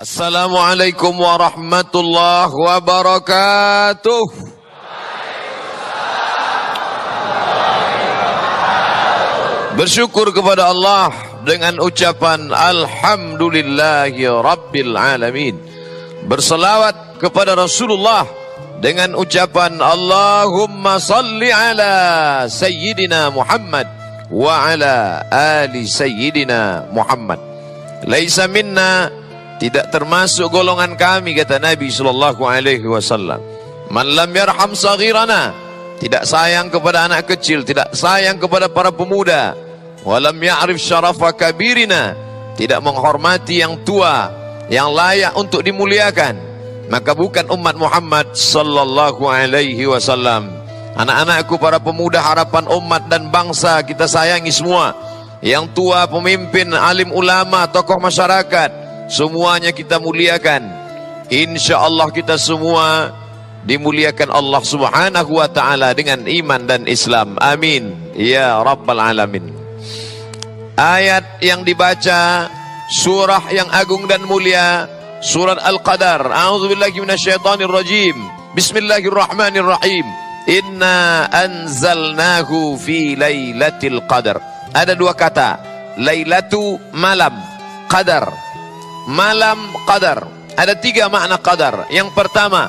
Assalamualaikum warahmatullahi wabarakatuh. Bersyukur kepada Allah dengan ucapan Alhamdulillahi Rabbil Alamin. Berselawat kepada Rasulullah dengan ucapan Allahumma salli ala Sayyidina Muhammad wa ala ali Sayyidina Muhammad. Laisa minna, tidak termasuk golongan kami, kata Nabi sallallahu alaihi wasallam, man lam yarham saghirana, tidak sayang kepada anak kecil, tidak sayang kepada para pemuda, walam ya'rif syarafa kabirina, tidak menghormati yang tua, yang layak untuk dimuliakan, maka bukan umat Muhammad sallallahu alaihi wasallam. Anak-anakku, para pemuda, harapan umat dan bangsa, kita sayangi semua. Yang tua, pemimpin, alim ulama, tokoh masyarakat, semuanya kita muliakan. Insya Allah kita semua dimuliakan Allah subhanahu wa ta'ala dengan iman dan Islam. Amin ya Rabbal Alamin. Ayat yang dibaca, surah yang agung dan mulia, surat Al-Qadar. A'udzubillahi minasyaitonirrajim. Bismillahirrahmanirrahim. Inna anzalnahu fi lailatul qadar. Ada dua kata, lailatu malam, qadar malam, qadar. Ada tiga makna qadar. Yang pertama,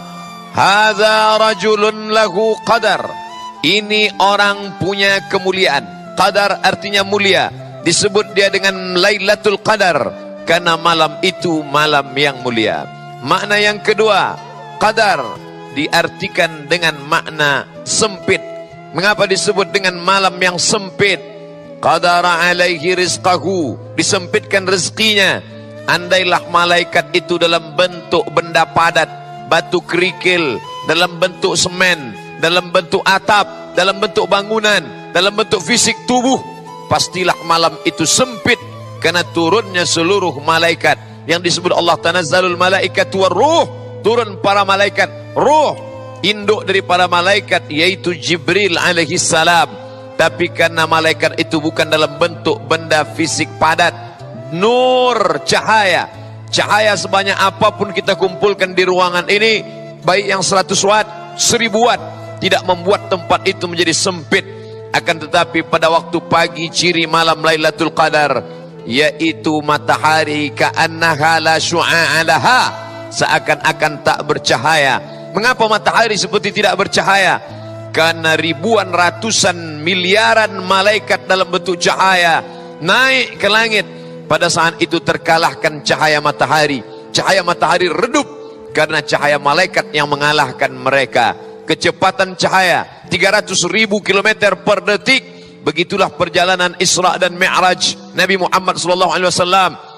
hadza rajulun lahu qadar, ini orang punya kemuliaan. Qadar artinya mulia, disebut dia dengan lailatul qadar karena malam itu malam yang mulia. Makna yang kedua, qadar diartikan dengan makna sempit. Mengapa disebut dengan malam yang sempit? Qadara alaihi rizqahu, disempitkan rezekinya. Andailah malaikat itu dalam bentuk benda padat, batu kerikil, dalam bentuk semen, dalam bentuk atap, dalam bentuk bangunan, dalam bentuk fisik tubuh, pastilah malam itu sempit karena turunnya seluruh malaikat. Yang disebut Allah tanazzalul malaikatu warruh, turun para malaikat, ruh, induk daripada malaikat yaitu Jibril alaihi salam. Tapi karena malaikat itu bukan dalam bentuk benda fisik padat, nur, cahaya. Cahaya sebanyak apapun kita kumpulkan di ruangan ini, baik yang 100 watt, 1000 watt, tidak membuat tempat itu menjadi sempit. Akan tetapi pada waktu pagi, ciri malam Lailatul Qadar, yaitu matahari ka'annaha la syu'a'a laha, seakan-akan tak bercahaya. Mengapa matahari seperti tidak bercahaya? Karena ribuan, ratusan, miliaran malaikat dalam bentuk cahaya naik ke langit. Pada saat itu terkalahkan cahaya matahari. Cahaya matahari redup karena cahaya malaikat yang mengalahkan mereka. Kecepatan cahaya 300.000 km per detik. Begitulah perjalanan Isra dan Mi'raj Nabi Muhammad SAW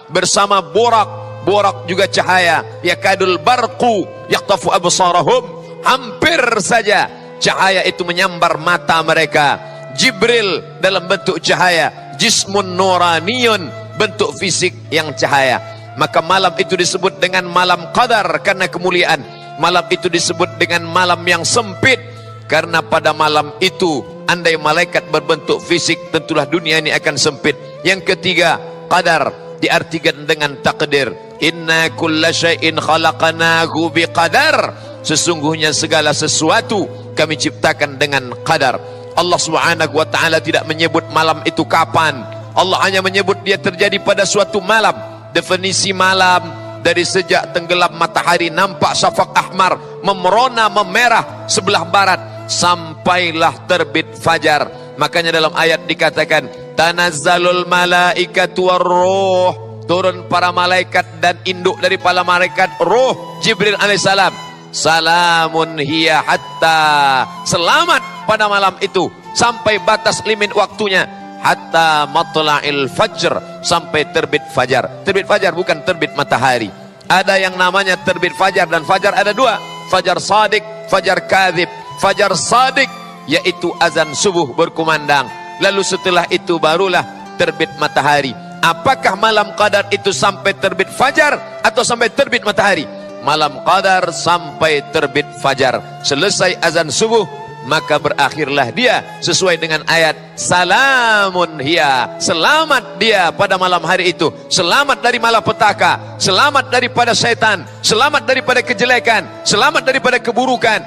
bersama Burak. Burak juga cahaya. Yakadul barqu yaqtafu absarahum, hampir saja cahaya itu menyambar mata mereka. Jibril dalam bentuk cahaya, jismun nuraniyun, bentuk fisik yang cahaya. Maka malam itu disebut dengan malam qadar karena kemuliaan. Malam itu disebut dengan malam yang sempit karena pada malam itu andai malaikat berbentuk fisik, tentulah dunia ini akan sempit. Yang ketiga, qadar diartikan dengan takdir. Inna kulla syai'in khalaqnahu biqadar, sesungguhnya segala sesuatu kami ciptakan dengan qadar. Allah subhanahu wa ta'ala tidak menyebut malam itu kapan. Allah hanya menyebut dia terjadi pada suatu malam. Definisi malam dari sejak tenggelam matahari, nampak syafaq ahmar, memerona, memerah sebelah barat, sampailah terbit fajar. Makanya dalam ayat dikatakan tanazzalul malaikatu warruh, turun para malaikat dan induk dari para malaikat, ruh Jibril alaihissalam. Salamun hiya hatta, selamat pada malam itu sampai batas limit waktunya, hatta matla'il fajr, sampai terbit fajar. Terbit fajar bukan terbit matahari. Ada yang namanya terbit fajar, dan fajar ada dua, fajar sadik, fajar kadhib. Fajar sadik yaitu azan subuh berkumandang, lalu setelah itu barulah terbit matahari. Apakah malam qadar itu sampai terbit fajar atau sampai terbit matahari? Malam qadar sampai terbit fajar. Selesai azan subuh, maka berakhirlah dia sesuai dengan ayat salamun hiya, selamat dia pada malam hari itu, selamat dari malapetaka, selamat daripada setan, selamat daripada kejelekan, selamat daripada keburukan.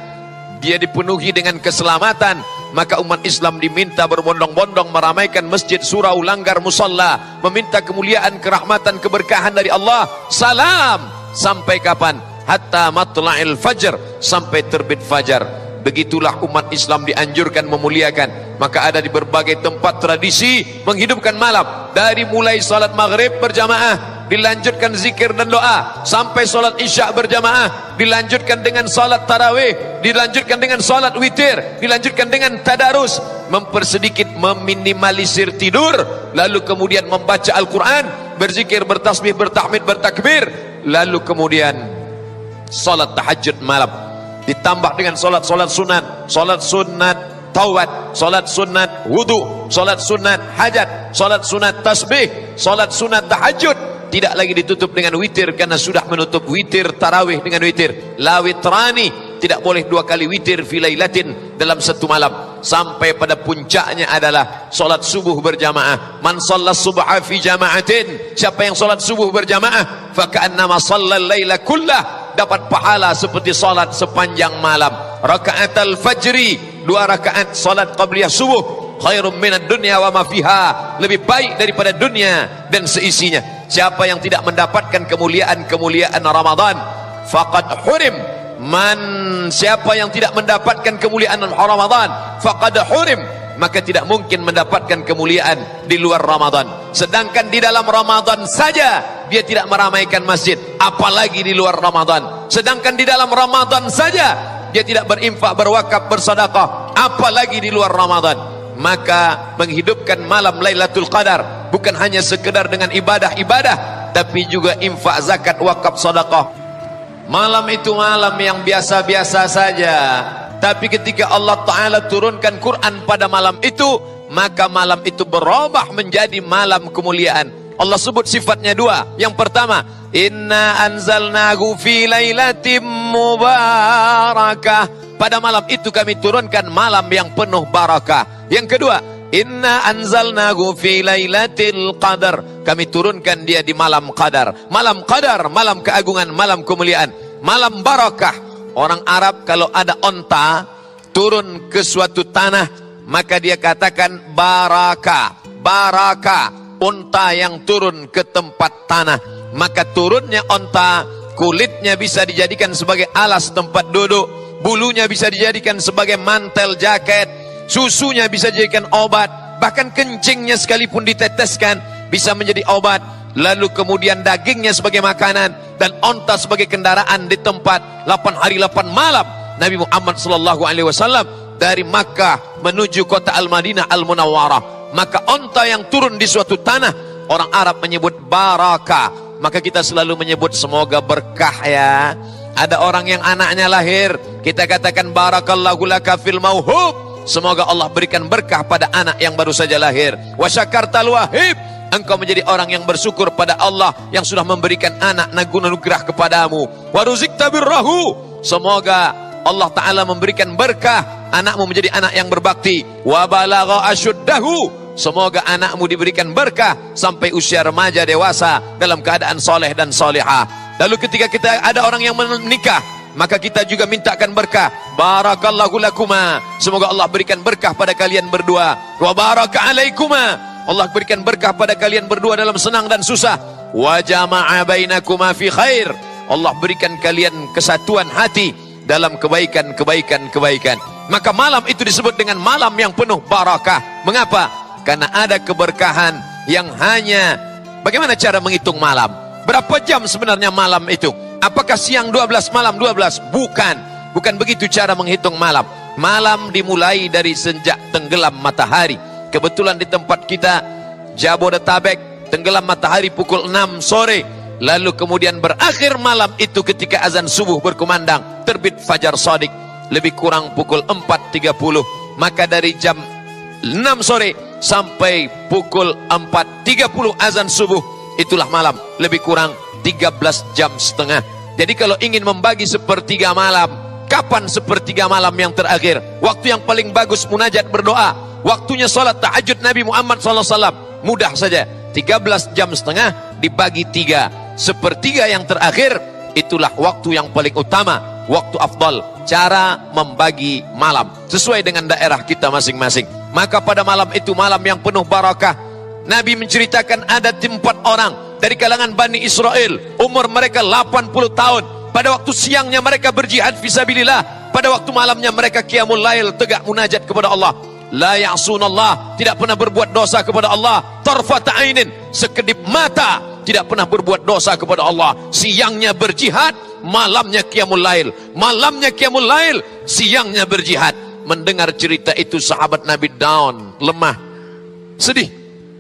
Dia dipenuhi dengan keselamatan, maka umat Islam diminta berbondong-bondong meramaikan masjid, surau, langgar, musalla, meminta kemuliaan, kerahmatan, keberkahan dari Allah. Salam sampai kapan? Hatta matla'il fajr, sampai terbit fajar. Begitulah umat Islam dianjurkan memuliakan. Maka ada di berbagai tempat tradisi menghidupkan malam, dari mulai salat maghrib berjamaah, dilanjutkan zikir dan doa, sampai salat isya berjamaah, dilanjutkan dengan salat tarawih, dilanjutkan dengan salat witir, dilanjutkan dengan tadarus, mempersedikit, meminimalisir tidur, lalu kemudian membaca Al-Quran, berzikir, bertasbih, bertahmid, bertakbir, lalu kemudian salat tahajud malam, ditambah dengan salat-salat sunat, salat sunat taubat, salat sunat wudu, salat sunat hajat, salat sunat tasbih, salat sunat tahajud. Tidak lagi ditutup dengan witir, karena sudah menutup witir tarawih dengan witir. La witrani, tidak boleh 2 kali witir fi lailatin, dalam satu malam. Sampai pada puncaknya adalah salat subuh berjamaah. Man shalla subha fi jama'atin, siapa yang salat subuh berjamaah, fa ka'annama shalla al-laila kullah, dapat pahala seperti salat sepanjang malam. Raka'atul fajri, 2 rakaat salat qabliyah subuh, khairum minad dunya wa ma fiha, lebih baik daripada dunia dan seisinya. Siapa yang tidak mendapatkan kemuliaan-kemuliaan Ramadan, faqad hurim. Siapa yang tidak mendapatkan kemuliaan Ramadan, faqad hurim, maka tidak mungkin mendapatkan kemuliaan di luar Ramadan. Sedangkan di dalam Ramadan saja dia tidak meramaikan masjid, apalagi di luar Ramadan. Sedangkan di dalam Ramadan saja dia tidak berinfak, berwakaf, bersedekah, apalagi di luar Ramadan. Maka menghidupkan malam Lailatul Qadar bukan hanya sekedar dengan ibadah-ibadah, tapi juga infak, zakat, wakaf, sedekah. Malam itu malam yang biasa-biasa saja, tapi ketika Allah Ta'ala turunkan Quran pada malam itu, maka malam itu berubah menjadi malam kemuliaan. Allah sebut sifatnya 2. Yang pertama, inna anzalnahu fi lailatin mubarakah, pada malam itu kami turunkan malam yang penuh barakah. Yang kedua, inna anzalnahu fi lailatul qadar, kami turunkan dia di malam qadar. Malam qadar, malam keagungan, malam kemuliaan, malam barakah. Orang Arab kalau ada onta turun ke suatu tanah, maka dia katakan barakah. Barakah, onta yang turun ke tempat tanah. Maka turunnya onta, kulitnya bisa dijadikan sebagai alas tempat duduk, bulunya bisa dijadikan sebagai mantel jaket, susunya bisa dijadikan obat, bahkan kencingnya sekalipun diteteskan bisa menjadi obat. Lalu kemudian dagingnya sebagai makanan, dan onta sebagai kendaraan di tempat 8 hari 8 malam Nabi Muhammad SAW dari Makkah menuju kota Al-Madinah Al-Munawwarah. Maka onta yang turun di suatu tanah, orang Arab menyebut barakah. Maka kita selalu menyebut semoga berkah ya. Ada orang yang anaknya lahir, kita katakan barakallahu laka fil mauhub, semoga Allah berikan berkah pada anak yang baru saja lahir. Wa syakartal wahib, engkau menjadi orang yang bersyukur pada Allah yang sudah memberikan anak anugerah kepadamu. Wa ruzikta birrahu, semoga Allah Ta'ala memberikan berkah, anakmu menjadi anak yang berbakti. Wa balagha asyuddahu, semoga anakmu diberikan berkah sampai usia remaja dewasa dalam keadaan soleh dan solehah. Lalu ketika kita ada orang yang menikah, maka kita juga mintakan berkah. Barakallahu lakuma, semoga Allah berikan berkah pada kalian berdua. Wa baraka alaikuma, Allah berikan berkah pada kalian berdua dalam senang dan susah. Wa jama'a bainakuma fi khair, Allah berikan kalian kesatuan hati dalam kebaikan. Maka malam itu disebut dengan malam yang penuh barakah. Mengapa? Karena ada keberkahan yang hanya, bagaimana cara menghitung malam? Berapa jam sebenarnya malam itu? Apakah siang 12, malam 12? Bukan begitu cara menghitung malam. Malam dimulai dari sejak tenggelam matahari. Kebetulan di tempat kita Jabodetabek, tenggelam matahari pukul 6 sore. Lalu kemudian berakhir malam itu ketika azan subuh berkumandang, terbit fajar shadiq lebih kurang pukul 4.30. Maka dari jam 6 sore sampai pukul 4.30 azan subuh, itulah malam, lebih kurang 13 jam setengah. Jadi kalau ingin membagi sepertiga malam, Kapan sepertiga malam yang terakhir? Waktu yang paling bagus munajat berdoa. Waktunya sholat tahajud Nabi Muhammad SAW. Mudah saja, 13 jam setengah dibagi 3. Sepertiga yang terakhir, itulah waktu yang paling utama, waktu afdal. Cara membagi malam sesuai dengan daerah kita masing-masing. Maka pada malam itu malam yang penuh barakah. Nabi menceritakan ada 4 orang dari kalangan Bani Israel, umur mereka 80 tahun. Pada waktu siangnya mereka berjihad fisabilillah, pada waktu malamnya mereka qiyamul lail, tegak munajat kepada Allah. La ya'sunallah, tidak pernah berbuat dosa kepada Allah. Tarfata ainin, sekedip mata, tidak pernah berbuat dosa kepada Allah. Siangnya berjihad, malamnya qiyamul lail. Malamnya qiyamul lail, siangnya berjihad. Mendengar cerita itu sahabat Nabi down, lemah, sedih.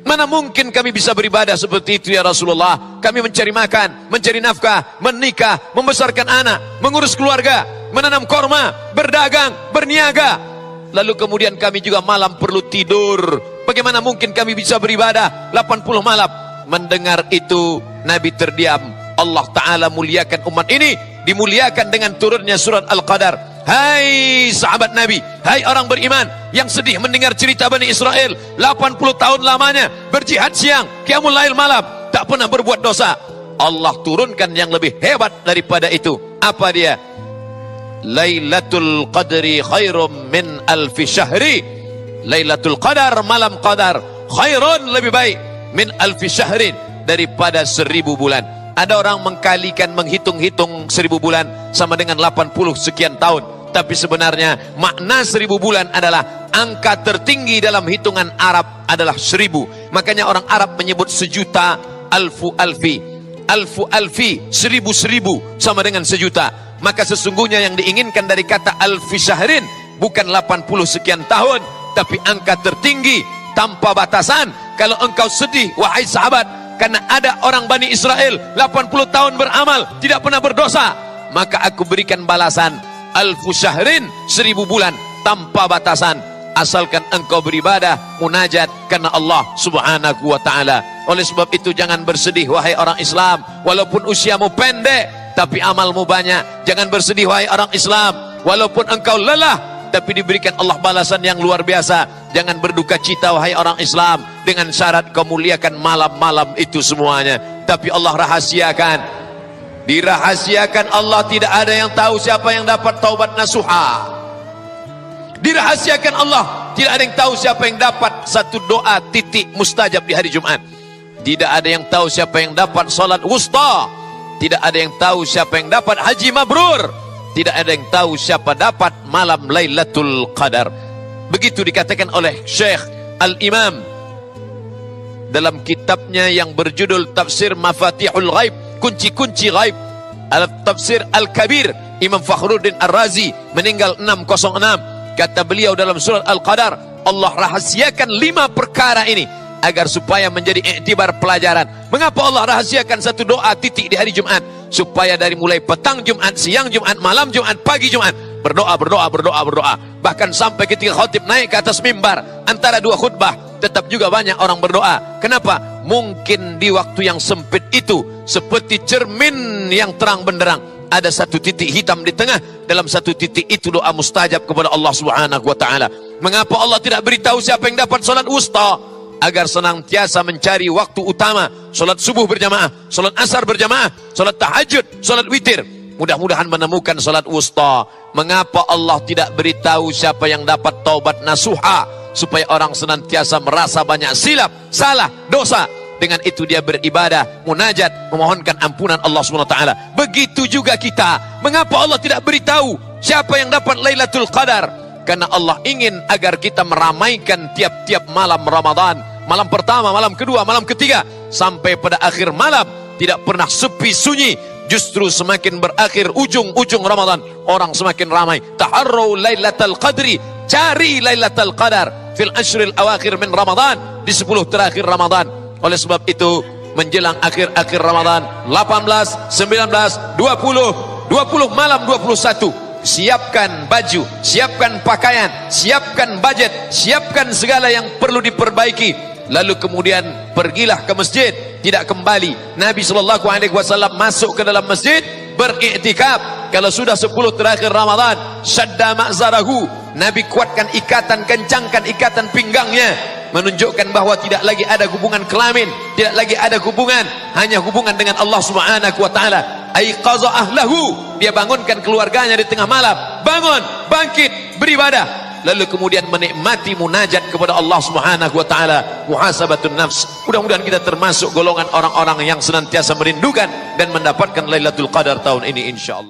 Mana mungkin kami bisa beribadah seperti itu ya Rasulullah? Kami mencari makan, mencari nafkah, menikah, membesarkan anak, mengurus keluarga, menanam korma, berdagang, berniaga. Lalu kemudian kami juga malam perlu tidur. Bagaimana mungkin kami bisa beribadah 80 malam? Mendengar itu Nabi terdiam. Allah Ta'ala muliakan umat ini, dimuliakan dengan turunnya surat Al-Qadar. Hai sahabat Nabi, hai orang beriman yang sedih mendengar cerita Bani Israel 80 tahun lamanya berjihad siang, qiyamul lail malam, tak pernah berbuat dosa. Allah turunkan yang lebih hebat daripada itu. Apa dia? Lailatul Qadri khairum min alfi syahri. Lailatul Qadar, malam Qadar, khairun, lebih baik, min alfi syahrin, daripada 1000 bulan. Ada orang mengkalikan, menghitung-hitung 1000 bulan sama dengan 80 sekian tahun. Tapi sebenarnya makna 1000 bulan adalah angka tertinggi dalam hitungan Arab adalah 1000. Makanya orang Arab menyebut sejuta alfu alfi. Alfu alfi, 1000 sama dengan sejuta. Maka sesungguhnya yang diinginkan dari kata alfi syahrin bukan 80 sekian tahun, tapi angka tertinggi tanpa batasan. Kalau engkau sedih wahai sahabat karena ada orang Bani Israel 80 tahun beramal tidak pernah berdosa, maka aku berikan balasan alfu syahrin, 1000 bulan tanpa batasan, asalkan engkau beribadah munajat karena Allah Subhanahu wa ta'ala. Oleh sebab itu jangan bersedih wahai orang Islam, walaupun usiamu pendek tapi amalmu banyak. Jangan bersedih wahai orang Islam, walaupun engkau lelah tapi diberikan Allah balasan yang luar biasa. Jangan berduka cita wahai orang Islam dengan syarat kau muliakan malam-malam itu semuanya, tapi Allah rahasiakan. Dirahasiakan Allah, tidak ada yang tahu siapa yang dapat taubat nasuha. Dirahasiakan Allah, tidak ada yang tahu siapa yang dapat satu doa titik mustajab di hari Jumat. Tidak ada yang tahu siapa yang dapat salat wusta. Tidak ada yang tahu siapa yang dapat haji mabrur. Tidak ada yang tahu siapa dapat malam Lailatul Qadar. Begitu dikatakan oleh Syekh Al-Imam dalam kitabnya yang berjudul Tafsir Mafatihul Ghaib, kunci-kunci ghaib, Al-Tafsir Al-Kabir, Imam Fakhruddin Ar-Razi, meninggal 606. Kata beliau dalam surat Al-Qadar, Allah rahasiakan 5 perkara ini agar supaya menjadi iktibar pelajaran. Mengapa Allah rahasiakan satu doa titik di hari Jumat? Supaya dari mulai petang Jumat, siang Jumat, malam Jumat, pagi Jumat, berdoa, berdoa, berdoa, berdoa. Bahkan sampai ketika khatib naik ke atas mimbar antara 2 khutbah, tetap juga banyak orang berdoa. Kenapa? Mungkin di waktu yang sempit itu seperti cermin yang terang benderang, ada satu titik hitam di tengah. Dalam satu titik itu doa mustajab kepada Allah Subhanahu wa ta'ala. Mengapa Allah tidak beritahu siapa yang dapat salat wusta? Agar senantiasa mencari waktu utama, salat subuh berjamaah, salat asar berjamaah, salat tahajud, salat witir. Mudah-mudahan menemukan salat wusta. Mengapa Allah tidak beritahu siapa yang dapat taubat nasuha? Supaya orang senantiasa merasa banyak silap, salah, dosa. Dengan itu dia beribadah, munajat, memohonkan ampunan Allah SWT. Begitu juga kita. Mengapa Allah tidak beritahu siapa yang dapat Lailatul Qadar? Karena Allah ingin agar kita meramaikan tiap-tiap malam Ramadan. Malam pertama, malam kedua, malam ketiga, sampai pada akhir malam. Tidak pernah sepi sunyi. Justru semakin berakhir ujung-ujung Ramadan, orang semakin ramai. Taharru Lailatul Qadri, cari Lailatul Qadar fil ashril awakhir min Ramadan, di 10 terakhir Ramadan. Oleh sebab itu menjelang akhir-akhir Ramadan 18, 19, 20 malam 21, siapkan baju, siapkan pakaian, siapkan budget, siapkan segala yang perlu diperbaiki. Lalu kemudian pergilah ke masjid, tidak kembali. Nabi SAW masuk ke dalam masjid beriktikaf. kalau sudah 10 terakhir Ramadan, syadda ma'zarahu, Nabi kuatkan ikatan, kencangkan ikatan pinggangnya, menunjukkan bahwa tidak lagi ada hubungan kelamin, tidak lagi ada hubungan, hanya hubungan dengan Allah Subhanahu wa taala. Aiqaza ahlahu, dia bangunkan keluarganya di tengah malam, bangun, bangkit, beribadah, lalu kemudian menikmati munajat kepada Allah Subhanahu wa taala, muhasabatun nafs. Mudah-mudahan kita termasuk golongan orang-orang yang senantiasa merindukan dan mendapatkan Lailatul Qadar tahun ini insyaallah.